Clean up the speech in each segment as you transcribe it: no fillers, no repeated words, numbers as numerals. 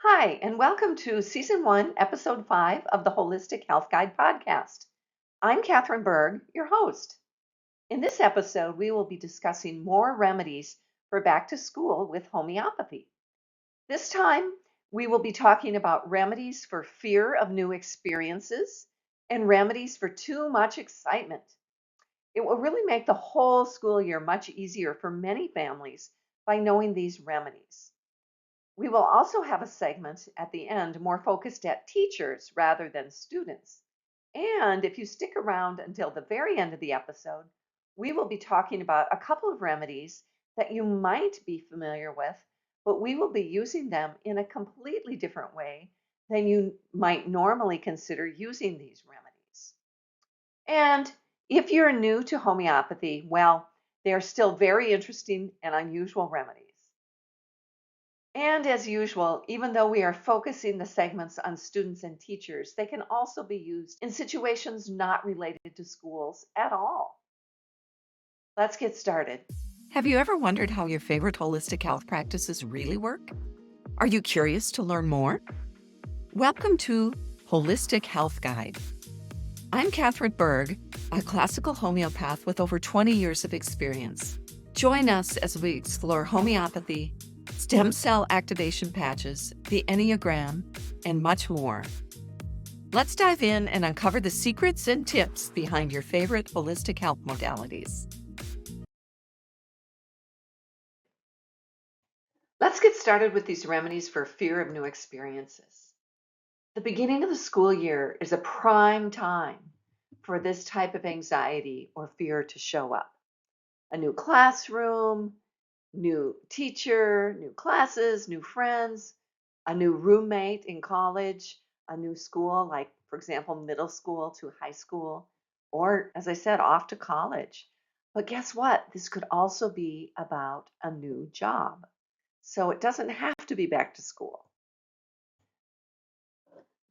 Hi, and welcome to Season 1, Episode 5 of the Holistic Health Guide podcast. I'm Catherine Berg, your host. In this episode, we will be discussing more remedies for back to school with homeopathy. This time, we will be talking about remedies for fear of new experiences and remedies for too much excitement. It will really make the whole school year much easier for many families by knowing these remedies. We will also have a segment at the end more focused at teachers rather than students. And if you stick around until the very end of the episode, we will be talking about a couple of remedies that you might be familiar with, but we will be using them in a completely different way than you might normally consider using these remedies. And if you're new to homeopathy, well, they're still very interesting and unusual remedies. And as usual, even though we are focusing the segments on students and teachers, they can also be used in situations not related to schools at all. Let's get started. Have you ever wondered how your favorite holistic health practices really work? Are you curious to learn more? Welcome to Holistic Health Guide. I'm Catherine Berg, a classical homeopath with over 20 years of experience. Join us as we explore homeopathy, stem cell activation patches, the Enneagram, and much more. Let's dive in and uncover the secrets and tips behind your favorite holistic health modalities. Let's get started with these remedies for fear of new experiences. The beginning of the school year is a prime time for this type of anxiety or fear to show up. A new classroom, new teacher, new classes, new friends, a new roommate in college, a new school, like, for example, middle school to high school, or, as I said, off to college. But guess what? This could also be about a new job. So it doesn't have to be back to school.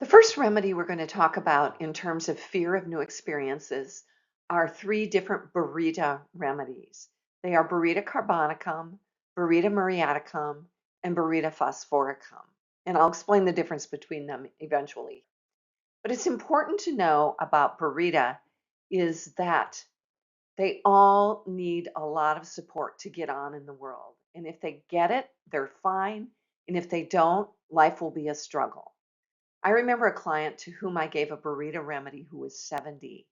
The first remedy we're going to talk about in terms of fear of new experiences are three different burrita remedies. They are burrita carbonicum, burrita muriaticum, and burrita phosphoricum. And I'll explain the difference between them eventually. But it's important to know about burrita is that they all need a lot of support to get on in the world. And if they get it, they're fine. And if they don't, life will be a struggle. I remember a client to whom I gave a burrito remedy who was 70,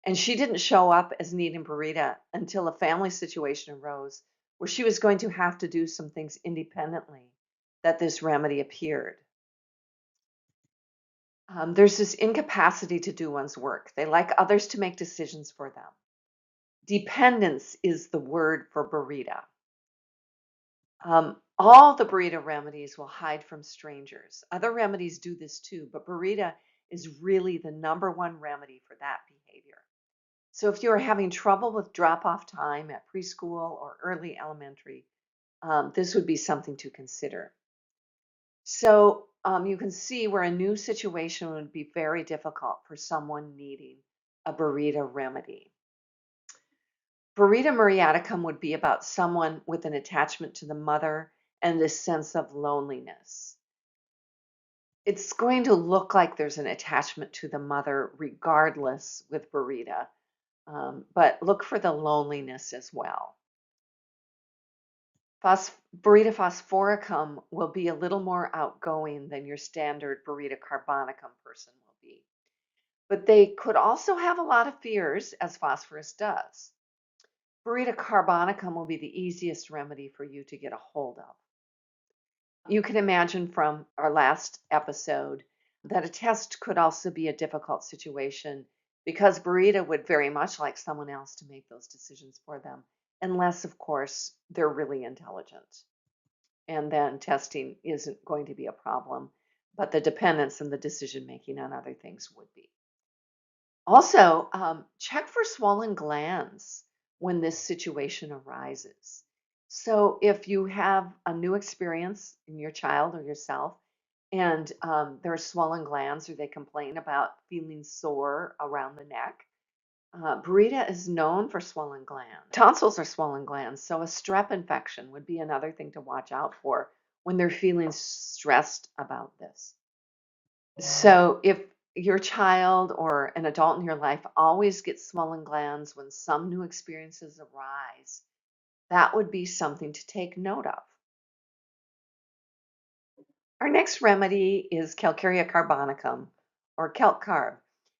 and she didn't show up as needing burrito until a family situation arose where she was going to have to do some things independently that this remedy appeared. There's this incapacity to do one's work. They like others to make decisions for them. Dependence is the word for burrito. All the burrito remedies will hide from strangers. Other remedies do this too, but burrito is really the number one remedy for that behavior. So if you're having trouble with drop-off time at preschool or early elementary, this would be something to consider. So you can see where a new situation would be very difficult for someone needing a burrito remedy. Burrito muriaticum would be about someone with an attachment to the mother and this sense of loneliness. It's going to look like there's an attachment to the mother regardless with burrito, but look for the loneliness as well. Burrito phosphoricum will be a little more outgoing than your standard burrito carbonicum person will be. But they could also have a lot of fears, as phosphorus does. Burrito carbonicum will be the easiest remedy for you to get a hold of. You can imagine from our last episode that a test could also be a difficult situation because burrito would very much like someone else to make those decisions for them, unless, of course, they're really intelligent. And then testing isn't going to be a problem, but the dependence and the decision making on other things would be. Also, check for swollen glands when this situation arises. So if you have a new experience in your child or yourself, and there are swollen glands or they complain about feeling sore around the neck, burrito is known for swollen glands. Tonsils are swollen glands, so a strep infection would be another thing to watch out for when they're feeling stressed about this. So if your child or an adult in your life always gets swollen glands when some new experiences arise, that would be something to take note of. Our next remedy is Calcarea carbonicum, or calc carb.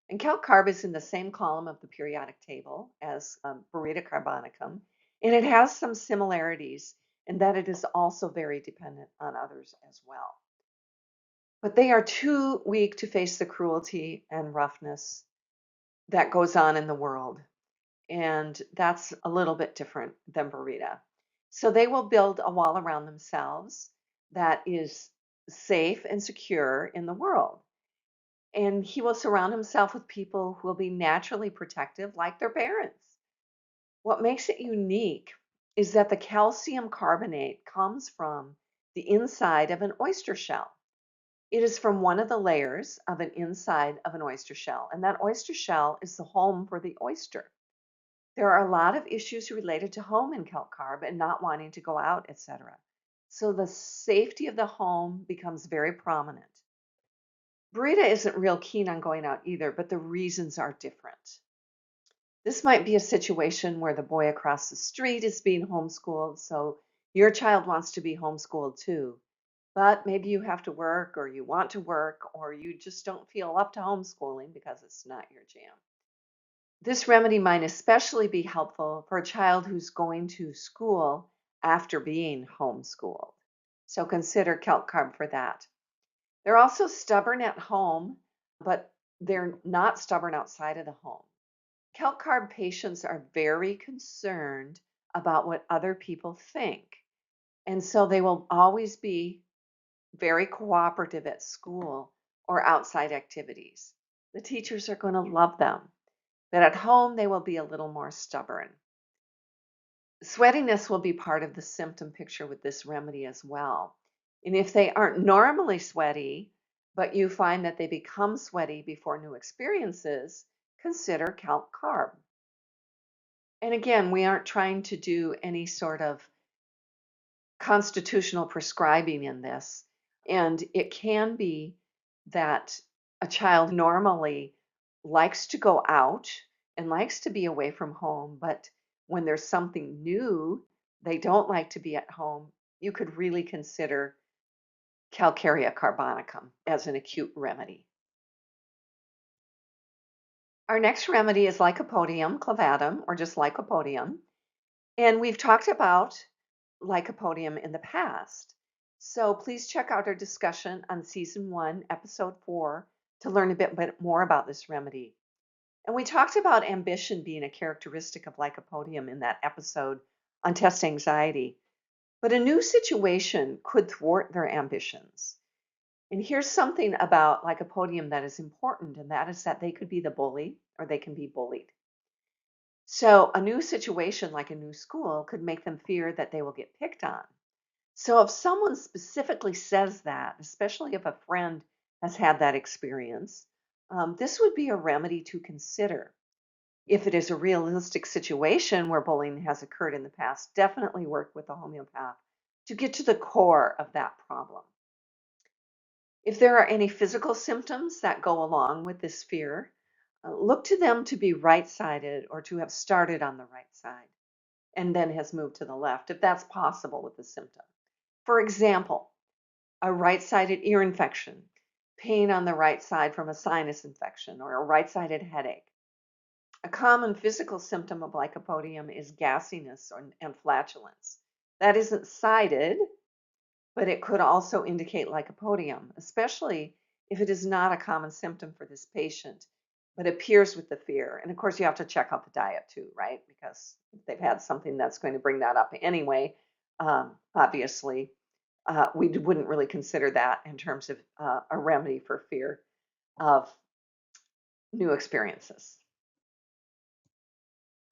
And calc carb is in the same column of the periodic table as Burrita carbonicum, and it has some similarities in that it is also very dependent on others as well. But they are too weak to face the cruelty and roughness that goes on in the world. And that's a little bit different than Burrita. So they will build a wall around themselves that is safe and secure in the world. And he will surround himself with people who will be naturally protective, like their parents. What makes it unique is that the calcium carbonate comes from the inside of an oyster shell. It is from one of the layers of an inside of an oyster shell, and that oyster shell is the home for the oyster. There are a lot of issues related to home in calc carb and not wanting to go out, etc. So the safety of the home becomes very prominent. Brita isn't real keen on going out either, but the reasons are different. This might be a situation where the boy across the street is being homeschooled, so your child wants to be homeschooled too. But maybe you have to work, or you want to work, or you just don't feel up to homeschooling because it's not your jam. This remedy might especially be helpful for a child who's going to school after being homeschooled. So consider calc carb for that. They're also stubborn at home, but they're not stubborn outside of the home. Calc carb patients are very concerned about what other people think. And so they will always be very cooperative at school or outside activities. The teachers are going to love them, but at home they will be a little more stubborn. Sweatiness will be part of the symptom picture with this remedy as well. And if they aren't normally sweaty, but you find that they become sweaty before new experiences, consider calc carb. And again, we aren't trying to do any sort of constitutional prescribing in this. And it can be that a child normally likes to go out and likes to be away from home, but when there's something new, they don't like to be at home. You could really consider Calcarea carbonicum as an acute remedy. Our next remedy is Lycopodium clavatum, or just Lycopodium. And we've talked about Lycopodium in the past. So please check out our discussion on season 1, episode 4, to learn a bit more about this remedy. And we talked about ambition being a characteristic of Lycopodium in that episode on test anxiety. But a new situation could thwart their ambitions. And here's something about Lycopodium that is important, and that is that they could be the bully or they can be bullied. So a new situation like a new school could make them fear that they will get picked on. So if someone specifically says that, especially if a friend has had that experience, this would be a remedy to consider. If it is a realistic situation where bullying has occurred in the past, definitely work with a homeopath to get to the core of that problem. If there are any physical symptoms that go along with this fear, look to them to be right-sided or to have started on the right side and then has moved to the left, if that's possible with the symptom. For example, a right-sided ear infection, pain on the right side from a sinus infection, or a right-sided headache. A common physical symptom of Lycopodium is gassiness and flatulence. That isn't sided, but it could also indicate Lycopodium, especially if it is not a common symptom for this patient, but appears with the fear. And of course, you have to check out the diet too, right? Because if they've had something that's going to bring that up anyway, obviously, we wouldn't really consider that in terms of a remedy for fear of new experiences.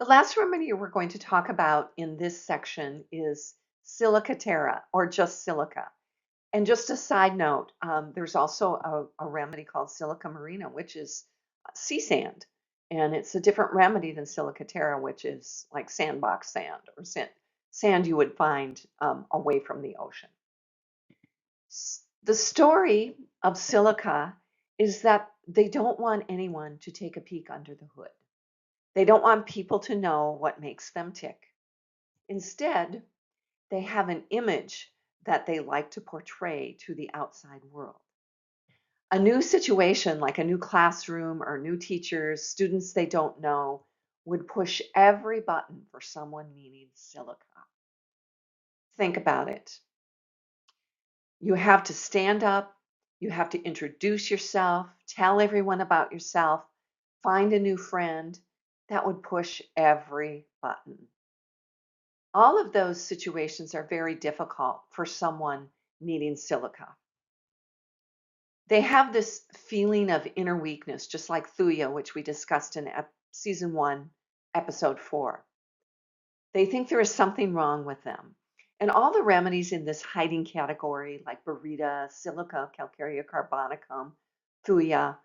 The last remedy we're going to talk about in this section is silica terra, or just silica. And just a side note, there's also a remedy called silica marina, which is sea sand. And it's a different remedy than silica terra, which is like sandbox sand or sand you would find away from the ocean. The story of silica is that they don't want anyone to take a peek under the hood. They don't want people to know what makes them tick. Instead, they have an image that they like to portray to the outside world. A new situation, like a new classroom or new teachers, students they don't know, would push every button for someone needing silica. Think about it. You have to stand up, you have to introduce yourself, tell everyone about yourself, find a new friend. That would push every button. All of those situations are very difficult for someone needing silica. They have this feeling of inner weakness, just like Thuya, which we discussed in season 1, episode 4. They think there is something wrong with them. And all the remedies in this hiding category, like Burita, Silica, Calcarea carbonicum, Thuya,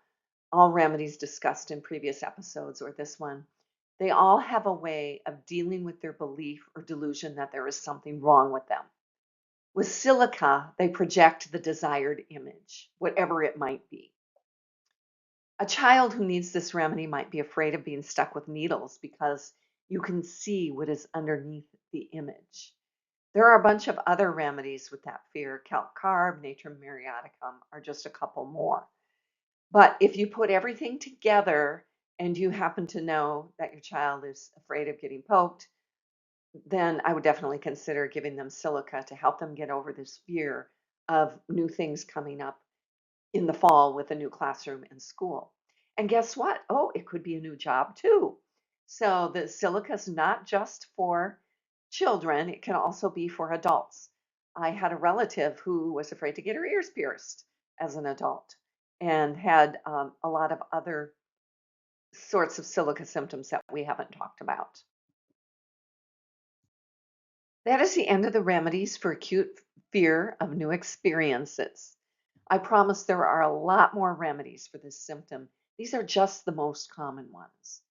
all remedies discussed in previous episodes or this one, they all have a way of dealing with their belief or delusion that there is something wrong with them. With silica, they project the desired image, whatever it might be. A child who needs this remedy might be afraid of being stuck with needles because you can see what is underneath the image. There are a bunch of other remedies with that fear. Calc carb, natrum muriaticum are just a couple more. But if you put everything together and you happen to know that your child is afraid of getting poked, then I would definitely consider giving them silica to help them get over this fear of new things coming up in the fall with a new classroom and school. And guess what? Oh, it could be a new job too. So the silica is not just for children, it can also be for adults. I had a relative who was afraid to get her ears pierced as an adult and had a lot of other sorts of silica symptoms that we haven't talked about. That is the end of the remedies for acute fear of new experiences. I promise there are a lot more remedies for this symptom. These are just the most common ones.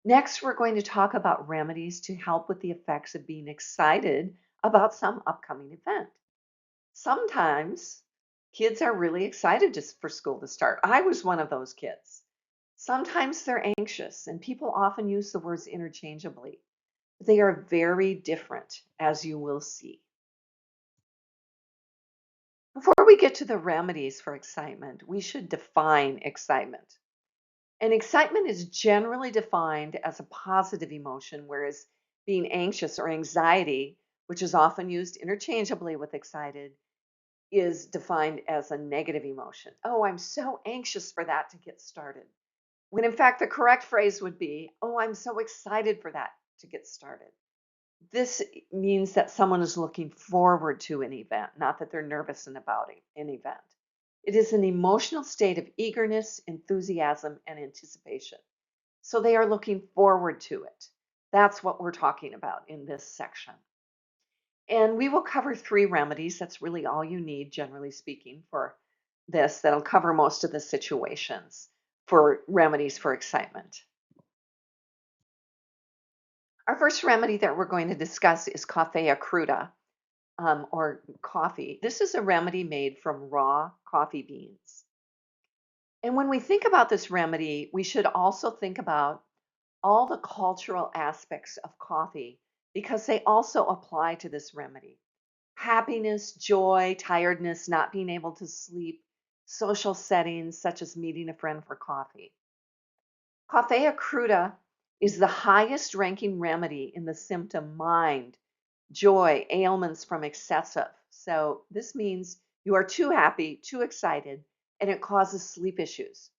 Next, we're going to talk about remedies to help with the effects of being excited about some upcoming event. Sometimes kids are really excited for school to start. I was one of those kids. Sometimes they're anxious, and people often use the words interchangeably. They are very different, as you will see. Before we get to the remedies for excitement, we should define excitement. And excitement is generally defined as a positive emotion, whereas being anxious or anxiety, which is often used interchangeably with excited, is defined as a negative emotion. Oh, I'm so anxious for that to get started. When in fact, the correct phrase would be, oh, I'm so excited for that to get started. This means that someone is looking forward to an event, not that they're nervous about an event. It is an emotional state of eagerness, enthusiasm, and anticipation. So they are looking forward to it. That's what we're talking about in this section. And we will cover 3 remedies. That's really all you need, generally speaking, for this. That'll cover most of the situations for remedies for excitement. Our first remedy that we're going to discuss is Coffea cruda, or coffee. This is a remedy made from raw coffee beans. And when we think about this remedy, we should also think about all the cultural aspects of coffee because they also apply to this remedy. Happiness, joy, tiredness, not being able to sleep, social settings such as meeting a friend for coffee. Coffea cruda is the highest ranking remedy in the symptom mind, joy, ailments from excessive. So this means you are too happy, too excited, and it causes sleep issues.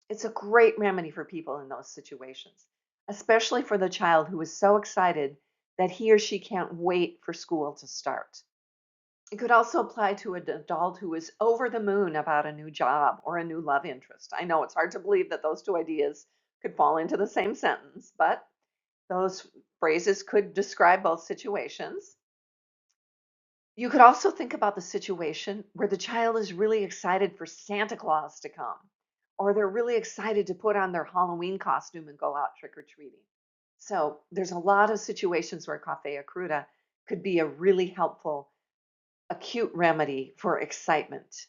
It's a great remedy for people in those situations, especially for the child who is so excited that he or she can't wait for school to start. It could also apply to an adult who is over the moon about a new job or a new love interest. I know it's hard to believe that those two ideas could fall into the same sentence, but those phrases could describe both situations. You could also think about the situation where the child is really excited for Santa Claus to come, or they're really excited to put on their Halloween costume and go out trick or treating. So there's a lot of situations where Coffea cruda could be a really helpful acute remedy for excitement.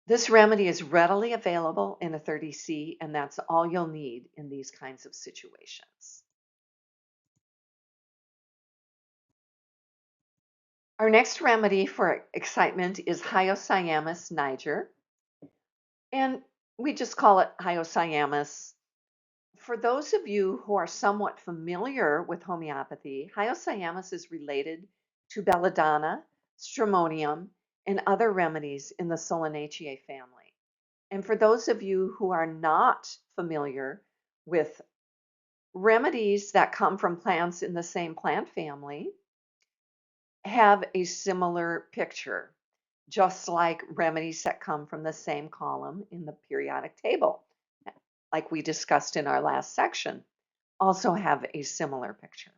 This remedy is readily available in a 30C, and that's all you'll need in these kinds of situations. Our next remedy for excitement is Hyoscyamus niger, and we just call it Hyoscyamus. For those of you who are somewhat familiar with homeopathy, Hyoscyamus is related to belladonna, stramonium, and other remedies in the Solanaceae family. And for those of you who are not familiar with remedies that come from plants in the same plant family, have a similar picture, just like remedies that come from the same column in the periodic table, like we discussed in our last section, also have a similar picture.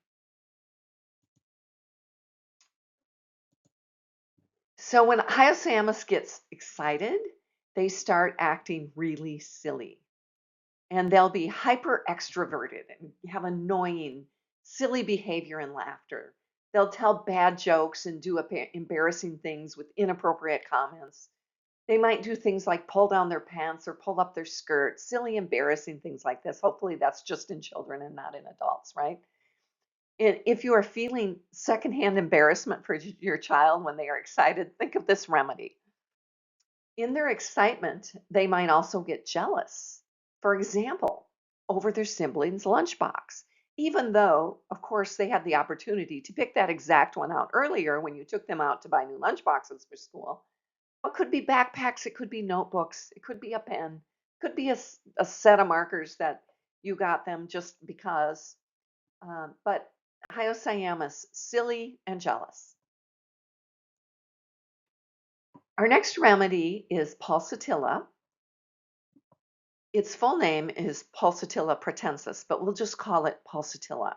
So when Hyoscyamus gets excited, they start acting really silly. And they'll be hyper extroverted and have annoying, silly behavior and laughter. They'll tell bad jokes and do embarrassing things with inappropriate comments. They might do things like pull down their pants or pull up their skirt, silly, embarrassing things like this. Hopefully, that's just in children and not in adults, right? And if you are feeling secondhand embarrassment for your child when they are excited, think of this remedy. In their excitement, they might also get jealous. For example, over their sibling's lunchbox, even though, of course, they had the opportunity to pick that exact one out earlier when you took them out to buy new lunchboxes for school. It could be backpacks, it could be notebooks, it could be a pen, it could be a set of markers that you got them just because. But Hyoscyamus, silly and jealous. Our next remedy is pulsatilla. Its full name is Pulsatilla pratensis, but we'll just call it pulsatilla.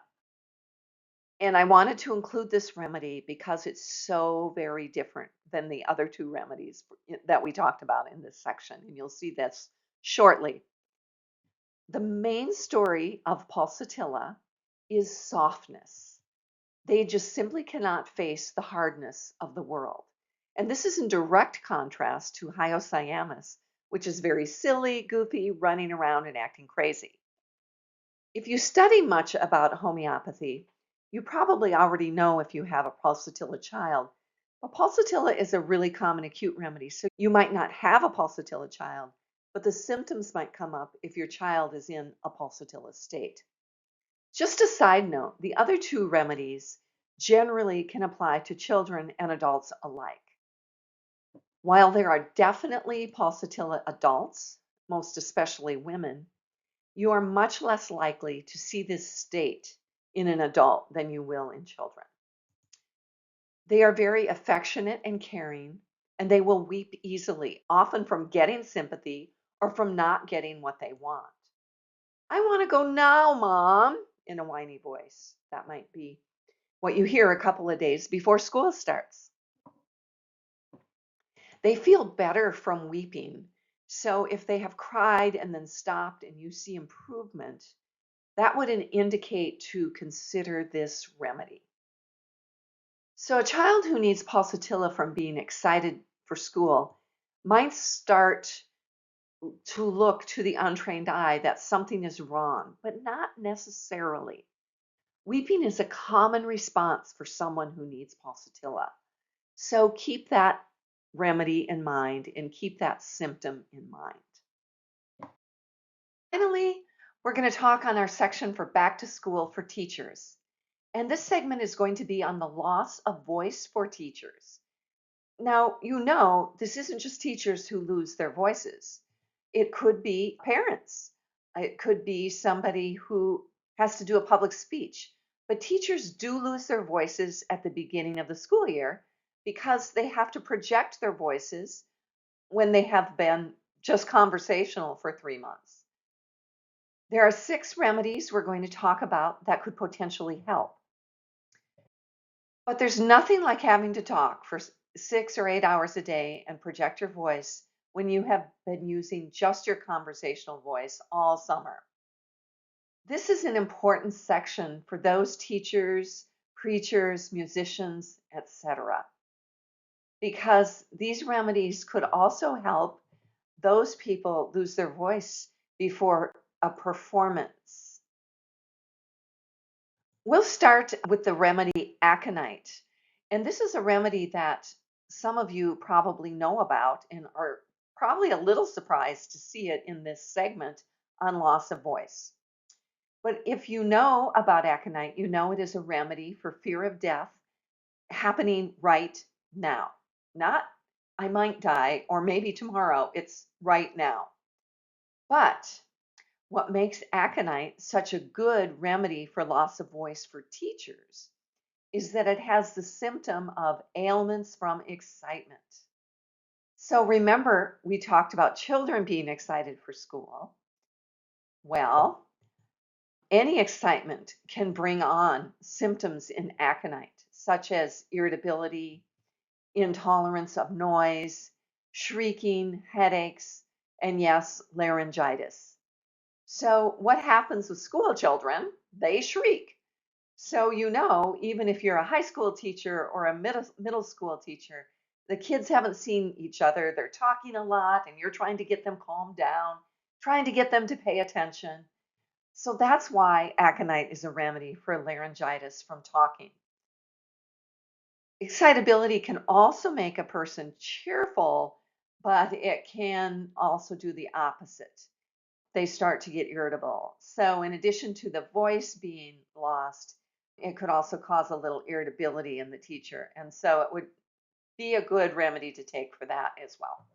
And I wanted to include this remedy because it's so very different than the other two remedies that we talked about in this section, and you'll see this shortly. The main story of pulsatilla is softness. They just simply cannot face the hardness of the world. And this is in direct contrast to Hyoscyamus, which is very silly, goofy, running around and acting crazy. If you study much about homeopathy, you probably already know if you have a pulsatilla child. But pulsatilla is a really common acute remedy, so you might not have a pulsatilla child, but the symptoms might come up if your child is in a pulsatilla state. Just a side note, the other two remedies generally can apply to children and adults alike. While there are definitely pulsatilla adults, most especially women, you are much less likely to see this state in an adult than you will in children. They are very affectionate and caring, and they will weep easily, often from getting sympathy or from not getting what they want. I want to go now, Mom, in a whiny voice. That might be what you hear a couple of days before school starts. They feel better from weeping. So if they have cried and then stopped and you see improvement, that would indicate to consider this remedy. So a child who needs pulsatilla from being excited for school might start to look to the untrained eye that something is wrong, but not necessarily. Weeping is a common response for someone who needs pulsatilla. So keep that remedy in mind and keep that symptom in mind. Finally, we're going to talk on our section for back to school for teachers. And this segment is going to be on the loss of voice for teachers. Now, you know, this isn't just teachers who lose their voices. It could be parents. It could be somebody who has to do a public speech. But teachers do lose their voices at the beginning of the school year because they have to project their voices when they have been just conversational for 3 months. There are 6 remedies we're going to talk about that could potentially help. But there's nothing like having to talk for 6 or 8 hours a day and project your voice when you have been using just your conversational voice all summer. This is an important section for those teachers, preachers, musicians, etc. Because these remedies could also help those people lose their voice before a performance. We'll start with the remedy aconite. And this is a remedy that some of you probably know about and are probably a little surprised to see it in this segment on loss of voice. But if you know about aconite, you know it is a remedy for fear of death happening right now. Not I might die or maybe tomorrow, it's right now. But what makes aconite such a good remedy for loss of voice for teachers is that it has the symptom of ailments from excitement. So remember, we talked about children being excited for school. Well, any excitement can bring on symptoms in aconite, such as irritability, intolerance of noise, shrieking, headaches, and yes, laryngitis. So, what happens with school children? They shriek. So, even if you're a high school teacher or a middle school teacher, the kids haven't seen each other. They're talking a lot, and you're trying to get them calmed down, trying to get them to pay attention. So, that's why aconite is a remedy for laryngitis from talking. Excitability can also make a person cheerful, but it can also do the opposite. They start to get irritable. So, in addition to the voice being lost, it could also cause a little irritability in the teacher. And so, it would be a good remedy to take for that as well.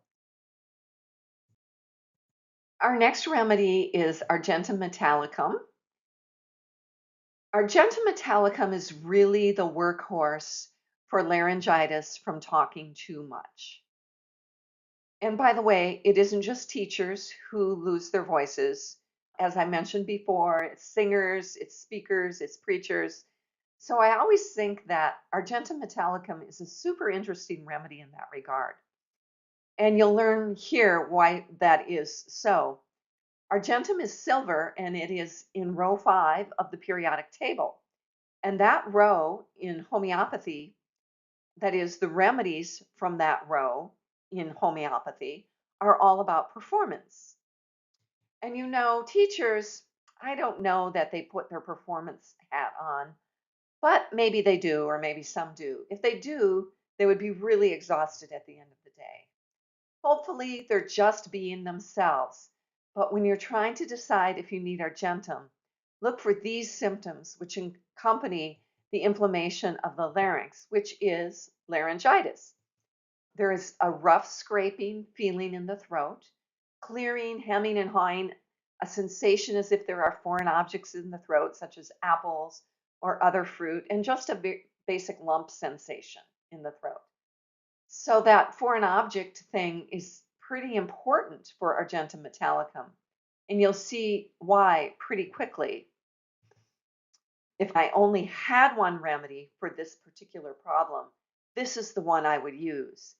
Our next remedy is Argentum metallicum. Argentum metallicum is really the workhorse for laryngitis from talking too much. And by the way, it isn't just teachers who lose their voices. As I mentioned before, it's singers, it's speakers, it's preachers. So I always think that Argentum metallicum is a super interesting remedy in that regard. And you'll learn here why that is so. Argentum is silver and it is in row 5 of the periodic table. And that row in homeopathy, that is, the remedies from that row in homeopathy, are all about performance. And teachers, I don't know that they put their performance hat on, but maybe they do, or maybe some do. If they do, they would be really exhausted at the end of the day. Hopefully, they're just being themselves. But when you're trying to decide if you need argentum, look for these symptoms which accompany the inflammation of the larynx, which is laryngitis. There is a rough scraping feeling in the throat, clearing, hemming, and hawing, a sensation as if there are foreign objects in the throat, such as apples or other fruit, and just a basic lump sensation in the throat. So that foreign object thing is pretty important for Argentum metallicum. And you'll see why pretty quickly. If I only had one remedy for this particular problem, this is the one I would use.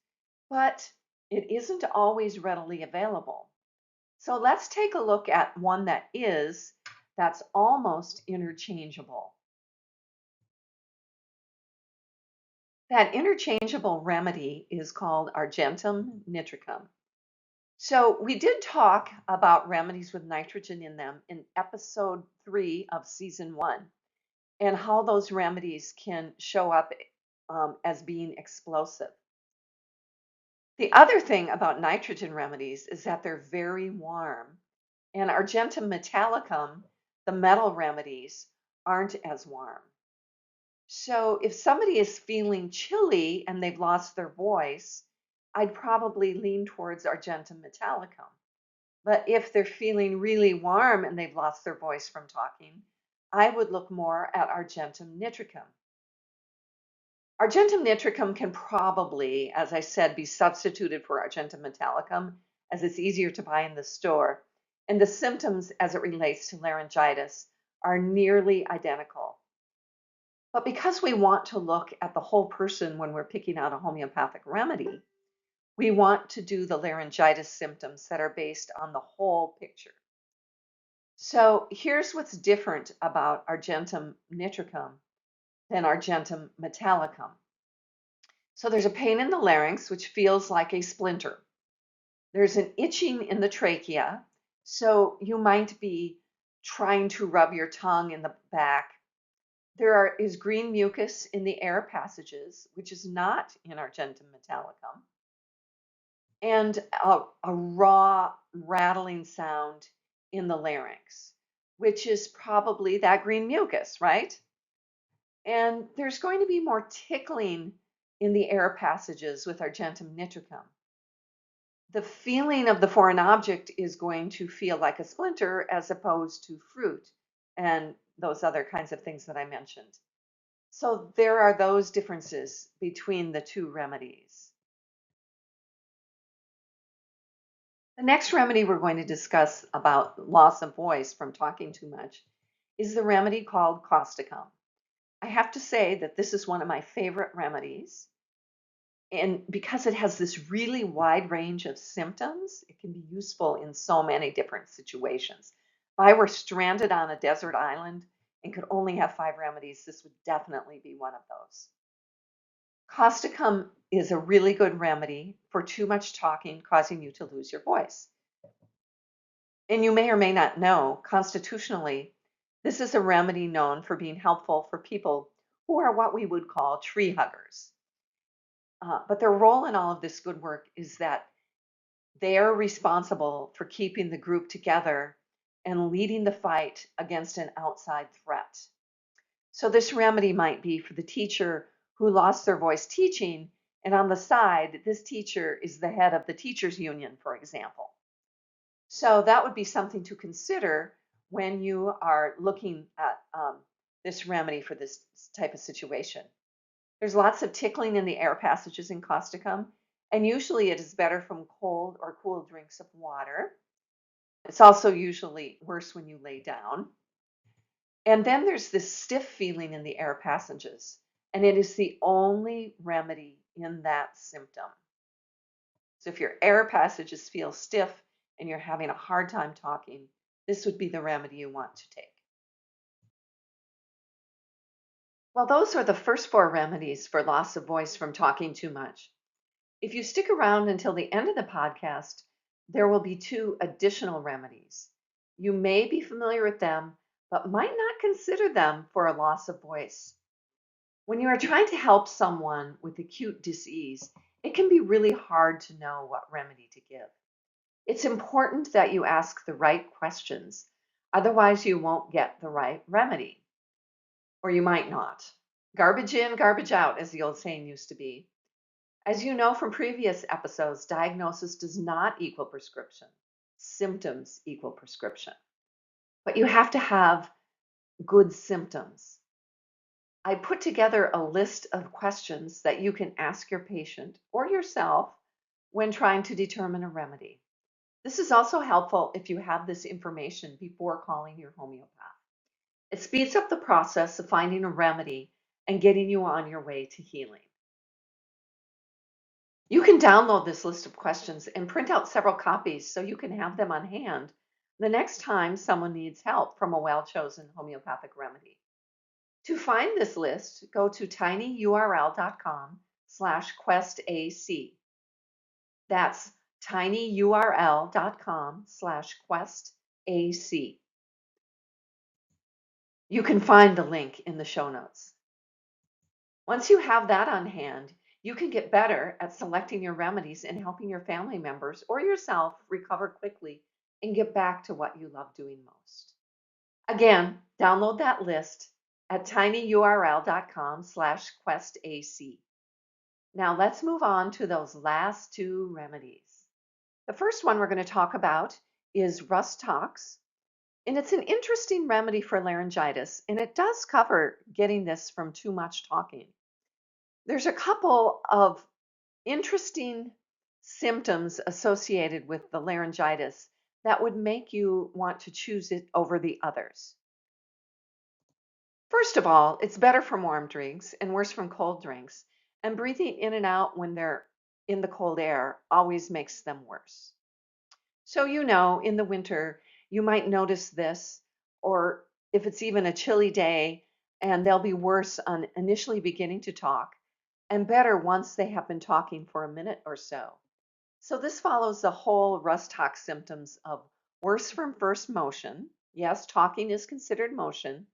But it isn't always readily available. So let's take a look at one that's almost interchangeable. That interchangeable remedy is called Argentum nitricum. So we did talk about remedies with nitrogen in them in episode 3 of season 1 and how those remedies can show up as being explosive. The other thing about nitrogen remedies is that they're very warm, and Argentum metallicum, the metal remedies, aren't as warm. So if somebody is feeling chilly and they've lost their voice, I'd probably lean towards Argentum metallicum. But if they're feeling really warm and they've lost their voice from talking, I would look more at Argentum nitricum. Argentum nitricum can probably, as I said, be substituted for Argentum metallicum as it's easier to buy in the store. And the symptoms as it relates to laryngitis are nearly identical. But because we want to look at the whole person when we're picking out a homeopathic remedy, we want to do the laryngitis symptoms that are based on the whole picture. So here's what's different about Argentum nitricum than Argentum metallicum. So there's a pain in the larynx, which feels like a splinter. There's an itching in the trachea, so you might be trying to rub your tongue in the back. Is green mucus in the air passages, which is not in Argentum metallicum, and a raw rattling sound in the larynx, which is probably that green mucus, right? And there's going to be more tickling in the air passages with Argentum nitricum. The feeling of the foreign object is going to feel like a splinter as opposed to fruit and those other kinds of things that I mentioned. So there are those differences between the two remedies. The next remedy we're going to discuss about loss of voice from talking too much is the remedy called causticum. I have to say that this is one of my favorite remedies. And because it has this really wide range of symptoms, it can be useful in so many different situations. If I were stranded on a desert island and could only have 5 remedies, this would definitely be one of those. Causticum is a really good remedy for too much talking causing you to lose your voice. And you may or may not know, constitutionally, this is a remedy known for being helpful for people who are what we would call tree huggers. But their role in all of this good work is that they are responsible for keeping the group together and leading the fight against an outside threat. So this remedy might be for the teacher who lost their voice teaching, and on the side, this teacher is the head of the teachers union, for example. So that would be something to consider when you are looking at this remedy for this type of situation. There's lots of tickling in the air passages in causticum, and usually it is better from cold or cool drinks of water. It's also usually worse when you lay down. And then there's this stiff feeling in the air passages, and it is the only remedy in that symptom. So if your air passages feel stiff and you're having a hard time talking, this would be the remedy you want to take. Well, those are the first 4 remedies for loss of voice from talking too much. If you stick around until the end of the podcast, there will be 2 additional remedies. You may be familiar with them, but might not consider them for a loss of voice. When you are trying to help someone with acute disease, it can be really hard to know what remedy to give. It's important that you ask the right questions, otherwise you won't get the right remedy. Or you might not. Garbage in, garbage out, as the old saying used to be. As you know from previous episodes, diagnosis does not equal prescription. Symptoms equal prescription. But you have to have good symptoms. I put together a list of questions that you can ask your patient or yourself when trying to determine a remedy. This is also helpful if you have this information before calling your homeopath. It speeds up the process of finding a remedy and getting you on your way to healing. You can download this list of questions and print out several copies so you can have them on hand the next time someone needs help from a well-chosen homeopathic remedy. To find this list, go to tinyurl.com/questac. That's tinyurl.com/questac. You can find the link in the show notes. Once you have that on hand, you can get better at selecting your remedies and helping your family members or yourself recover quickly and get back to what you love doing most. Again, download that list at tinyurl.com/questac. Now let's move on to those last 2 remedies. The first one we're going to talk about is Rus Tox, and it's an interesting remedy for laryngitis, and it does cover getting this from too much talking. There's a couple of interesting symptoms associated with the laryngitis that would make you want to choose it over the others. First of all, it's better from warm drinks and worse from cold drinks, and breathing in and out when they're in the cold air always makes them worse. So, in the winter, you might notice this, or if it's even a chilly day, and they'll be worse on initially beginning to talk and better once they have been talking for a minute or so. So this follows the whole rust talk symptoms of worse from first motion. Yes, talking is considered motion,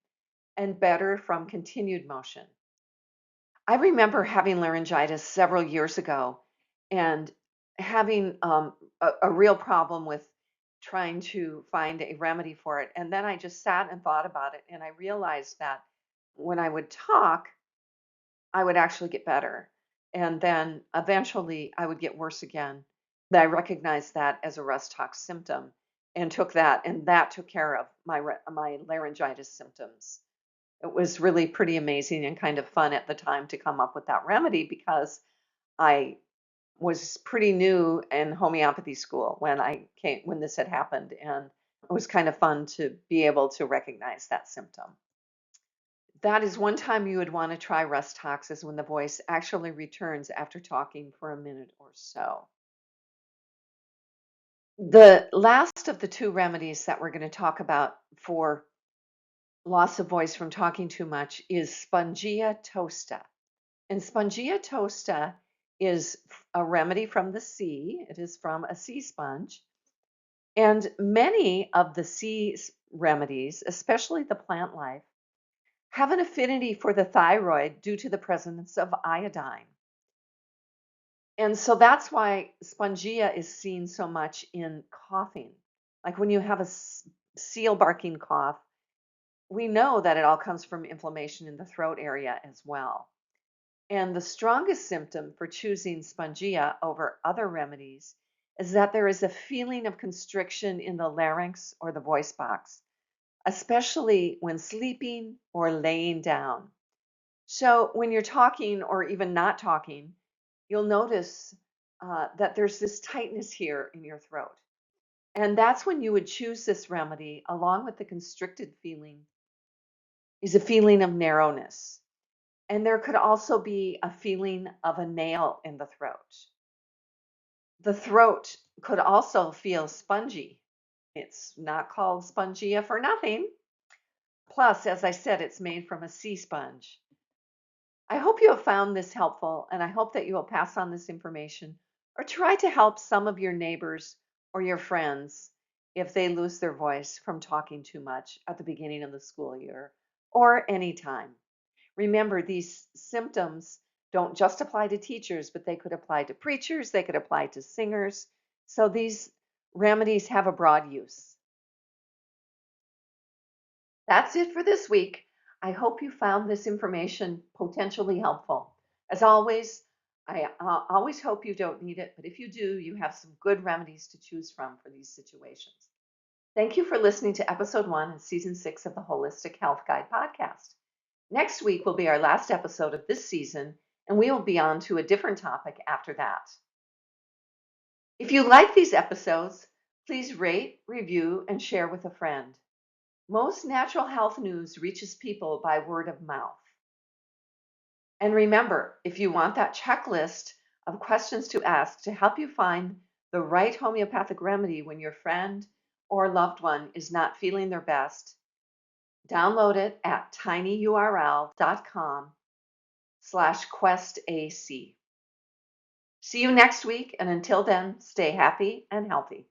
and better from continued motion. I remember having laryngitis several years ago and having a real problem with trying to find a remedy for it. And then I just sat and thought about it, and I realized that when I would talk, I would actually get better. And then eventually I would get worse again. I recognized that as a rest talk symptom and took that, and that took care of my laryngitis symptoms. It was really pretty amazing and kind of fun at the time to come up with that remedy because I was pretty new in homeopathy school when this had happened, and it was kind of fun to be able to recognize that symptom. That is one time you would want to try rest talks is when the voice actually returns after talking for a minute or so. The last of the two remedies that we're going to talk about for loss of voice from talking too much is Spongia tosta. And Spongia tosta is a remedy from the sea. It is from a sea sponge. And many of the sea remedies, especially the plant life, have an affinity for the thyroid due to the presence of iodine. And so that's why spongia is seen so much in coughing. Like when you have a seal barking cough, we know that it all comes from inflammation in the throat area as well. And the strongest symptom for choosing spongia over other remedies is that there is a feeling of constriction in the larynx or the voice box, especially when sleeping or laying down. So when you're talking or even not talking, you'll notice that there's this tightness here in your throat. And that's when you would choose this remedy, along with the constricted feeling, is a feeling of narrowness. And there could also be a feeling of a nail in the throat. The throat could also feel spongy. It's not called spongia for nothing. Plus, as I said, it's made from a sea sponge. I hope you have found this helpful, and I hope that you will pass on this information or try to help some of your neighbors or your friends if they lose their voice from talking too much at the beginning of the school year or any time. Remember, these symptoms don't just apply to teachers, but they could apply to preachers, they could apply to singers. So these remedies have a broad use. That's it for this week. I hope you found this information potentially helpful. As always, I always hope you don't need it, but if you do, you have some good remedies to choose from for these situations. Thank you for listening to episode 1 in season 6 of the Holistic Health Guide podcast. Next week will be our last episode of this season, and we will be on to a different topic after that. If you like these episodes, please rate, review, and share with a friend. Most natural health news reaches people by word of mouth. And remember, if you want that checklist of questions to ask to help you find the right homeopathic remedy when your friend or loved one is not feeling their best, download it at tinyurl.com/questac. See you next week, and until then, stay happy and healthy.